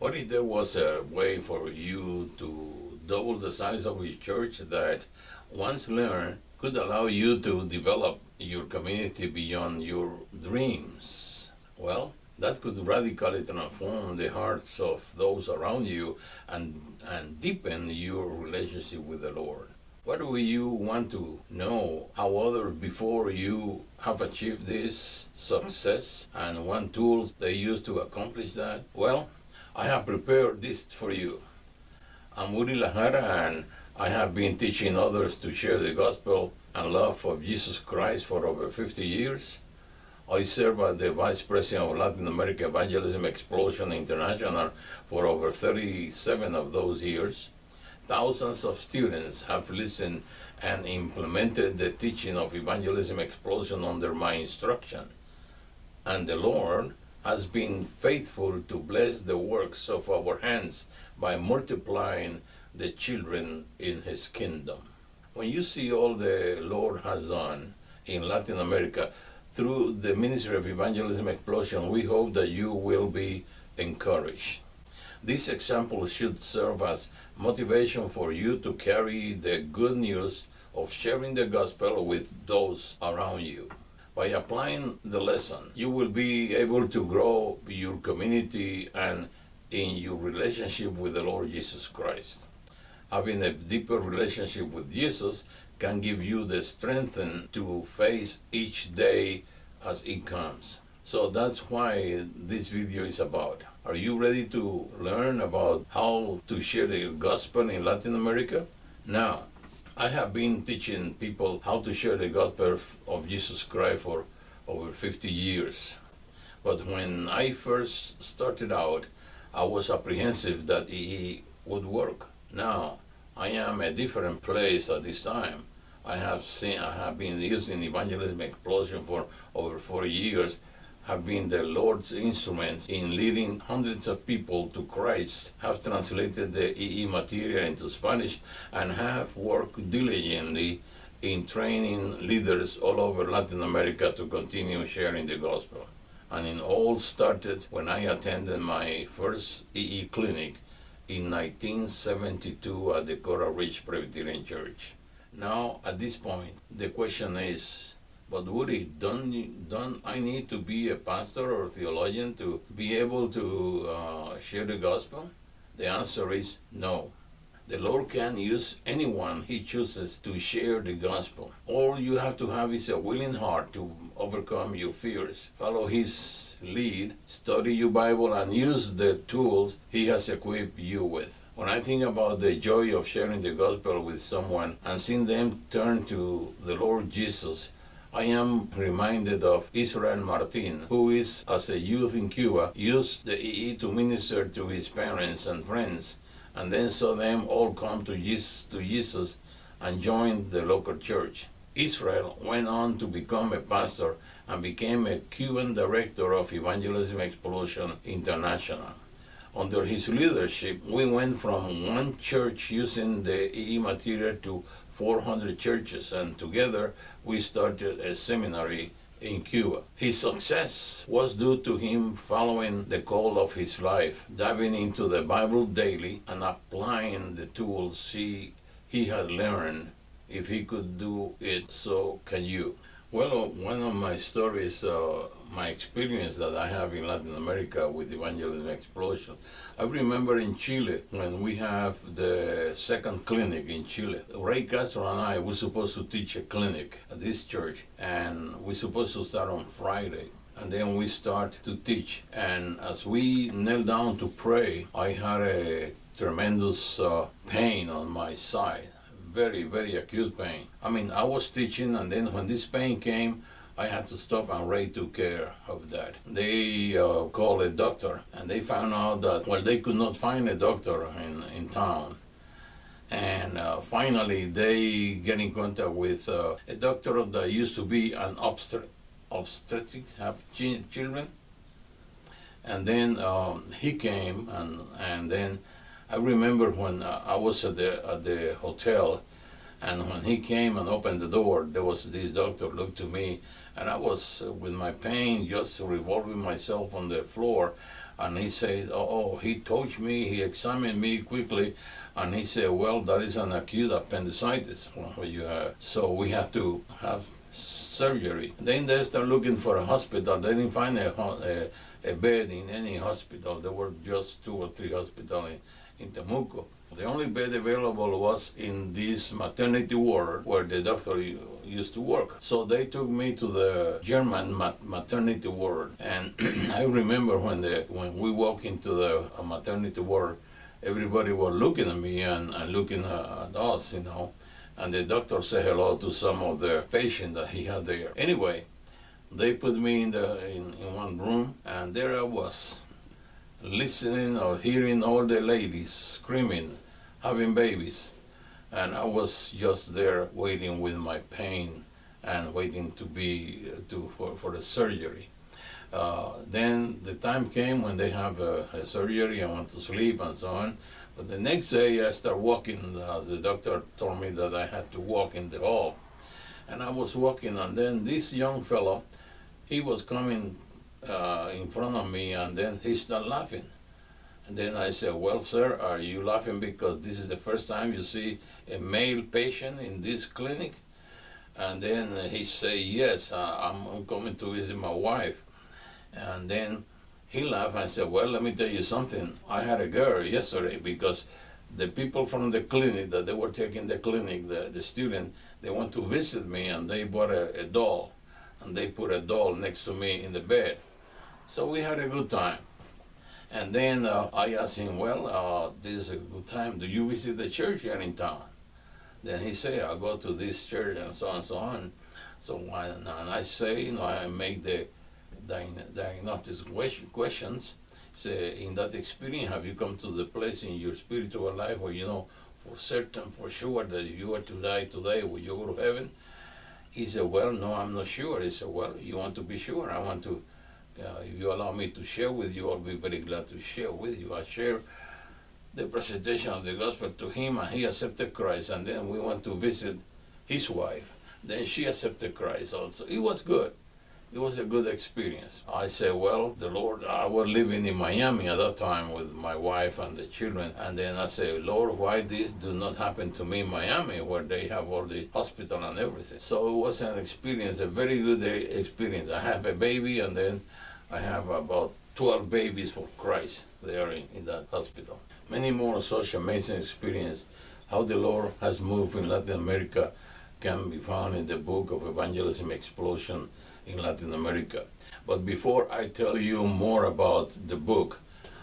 What if there was a way for you to double the size of your church that, once learned, could allow you to develop your community beyond your dreams? Well, that could radically transform the hearts of those around you and deepen your relationship with the Lord. What do you want to know how others before you have achieved this success and what tools they use to accomplish that? Well, I have prepared this for you. I'm Uri Lajara, and I have been teaching others to share the gospel and love of Jesus Christ for over 50 years. I serve as the Vice President of Latin America Evangelism Explosion International for over 37 of those years. Thousands of students have listened and implemented the teaching of Evangelism Explosion under my instruction. And the Lord has been faithful to bless the works of our hands by multiplying the children in His kingdom. When you see all the Lord has done in Latin America through the Ministry of Evangelism Explosion, we hope that you will be encouraged. This example should serve as motivation for you to carry the good news of sharing the gospel with those around you. By applying the lesson, you will be able to grow your community and in your relationship with the Lord Jesus Christ. Having a deeper relationship with Jesus can give you the strength to face each day as it comes. So that's why this video is about. Are you ready to learn about how to share the gospel in Latin America? Now, I have been teaching people how to share the gospel of Jesus Christ for over 50 years. But when I first started out, I was apprehensive that it would work. Now, I am a different place at this time. I have been using Evangelism Explosion for over 40 years, have been the Lord's instruments in leading hundreds of people to Christ, have translated the EE material into Spanish, and have worked diligently in training leaders all over Latin America to continue sharing the gospel. And it all started when I attended my first EE clinic in 1972 at the Coral Ridge Presbyterian Church. Now, at this point, the question is, but Woody, don't I need to be a pastor or theologian to be able to share the gospel? The answer is no. The Lord can use anyone He chooses to share the gospel. All you have to have is a willing heart to overcome your fears. Follow His lead, study your Bible, and use the tools He has equipped you with. When I think about the joy of sharing the gospel with someone and seeing them turn to the Lord Jesus, I am reminded of Israel Martin, who is, as a youth in Cuba, used the EE to minister to his parents and friends, and then saw them all come to Jesus and joined the local church. Israel went on to become a pastor and became a Cuban director of Evangelism Explosion International. Under his leadership, we went from one church using the EE material to 400 churches, and together we started a seminary in Cuba. His success was due to him following the call of his life, diving into the Bible daily and applying the tools he had learned. If he could do it, so can you. Well, one of my stories, my experience that I have in Latin America with Evangelism Explosion, I remember in Chile when we have the second clinic in Chile. Ray Castro and I were supposed to teach a clinic at this church, and we're supposed to start on Friday. And then we start to teach. And as we knelt down to pray, I had a tremendous pain on my side. Very, very acute pain. I mean, I was teaching, and then when this pain came, I had to stop, and Ray took care of that. They called a doctor, and they found out that, well, they could not find a doctor in town. And finally, they get in contact with a doctor that used to be an obstetric, have children. And then he came, and then I remember when I was at the hotel, and when he came and opened the door, there was this doctor looked to me, and I was with my pain just revolving myself on the floor, And he said, oh, he touched me, he examined me quickly, and he said, well, that is an acute appendicitis. What you have. So we have to have surgery. Then they start looking for a hospital. They didn't find a bed in any hospital. There were just 2 or 3 hospitals in Temuco. The only bed available was in this maternity ward where the doctor used to work. So they took me to the German maternity ward. And I remember when we walked into the maternity ward, everybody was looking at me and looking at us, you know. And the doctor said hello to some of the patients that he had there. Anyway, they put me in one room, and there I was, listening or hearing all the ladies screaming, having babies. And I was just there waiting with my pain and waiting for the surgery. Then the time came when they have a surgery. I went to sleep and so on. But the next day I started walking. The doctor told me that I had to walk in the hall. And I was walking, and then this young fellow, he was coming in front of me, and then he started laughing. And then I said, well, sir, are you laughing because this is the first time you see a male patient in this clinic? And then he said, yes, I'm coming to visit my wife. And then he laughed. I said, well, let me tell you something. I had a girl yesterday because the people from the clinic that they were taking the clinic, the student, they want to visit me, and they bought a doll. And they put a doll next to me in the bed. So we had a good time. And then I asked him, well, this is a good time. Do you visit the church here in town? Then he said, I'll go to this church and so on and so on. So and I say, you know, I make the diagnostic questions. Say, in that experience, have you come to the place in your spiritual life where you know for certain, for sure, that if you were to die today, will you go to heaven? He said, well, no, I'm not sure. He said, well, you want to be sure? I want to, if you allow me to share with you, I'll be very glad to share with you. I share the presentation of the gospel to him, and he accepted Christ. And then we went to visit his wife. Then she accepted Christ also. It was good. It was a good experience. I said, well, the Lord, I was living in Miami at that time with my wife and the children. And then I said, Lord, why this do not happen to me in Miami, where they have all the hospital and everything? So it was an experience, a very good experience. I have a baby, and then I have about 12 babies for Christ there in that hospital. Many more such amazing experience. How the Lord has moved in Latin America can be found in the book of Evangelism Explosion in Latin America. But before I tell you more about the book,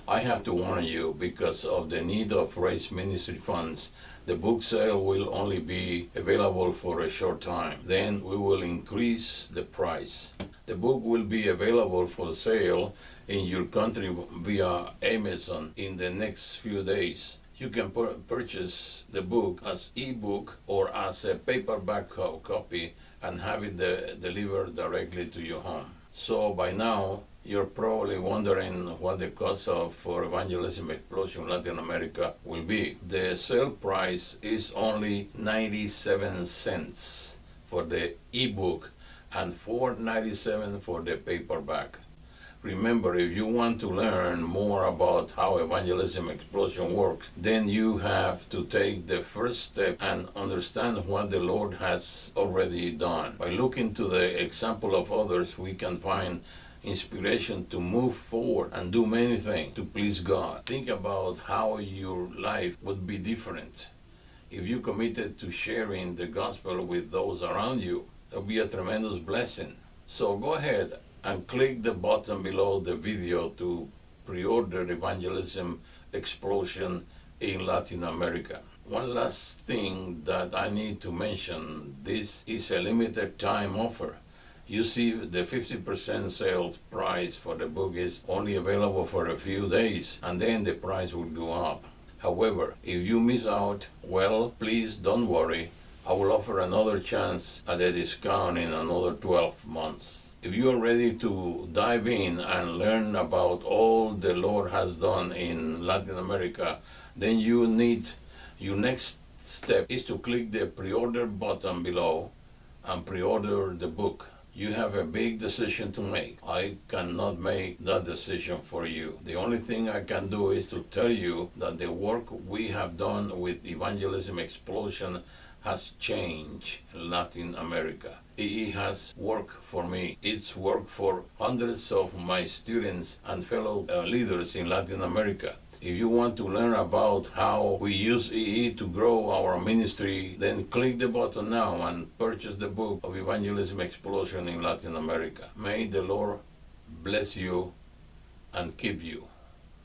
I have to warn you, because of the need of raise ministry funds, the book sale will only be available for a short time. Then we will increase the price. The book will be available for sale in your country via Amazon in the next few days. You can purchase the book as ebook or as a paperback copy and have it delivered directly to your home. So by now, you're probably wondering what the cost for Evangelism Explosion Latin America will be. The sale price is only 97 cents for the ebook and $4.97 for the paperback. Remember, if you want to learn more about how Evangelism Explosion works, then you have to take the first step and understand what the Lord has already done. By looking to the example of others, we can find inspiration to move forward and do many things to please God. Think about how your life would be different if you committed to sharing the gospel with those around you. It would be a tremendous blessing. So go ahead and click the button below the video to pre-order Evangelism Explosion in Latin America. One last thing that I need to mention, this is a limited time offer. You see, the 50% sales price for the book is only available for a few days, and then the price will go up. However, if you miss out, well, please don't worry. I will offer another chance at a discount in another 12 months. If you are ready to dive in and learn about all the Lord has done in Latin America, then your next step is to click the pre-order button below and pre-order the book. You have a big decision to make. I cannot make that decision for you. The only thing I can do is to tell you that the work we have done with Evangelism Explosion has changed Latin America. It has worked for me. It's worked for hundreds of my students and fellow leaders in Latin America. If you want to learn about how we use EE to grow our ministry, then click the button now and purchase the book of Evangelism Explosion in Latin America. May the Lord bless you and keep you.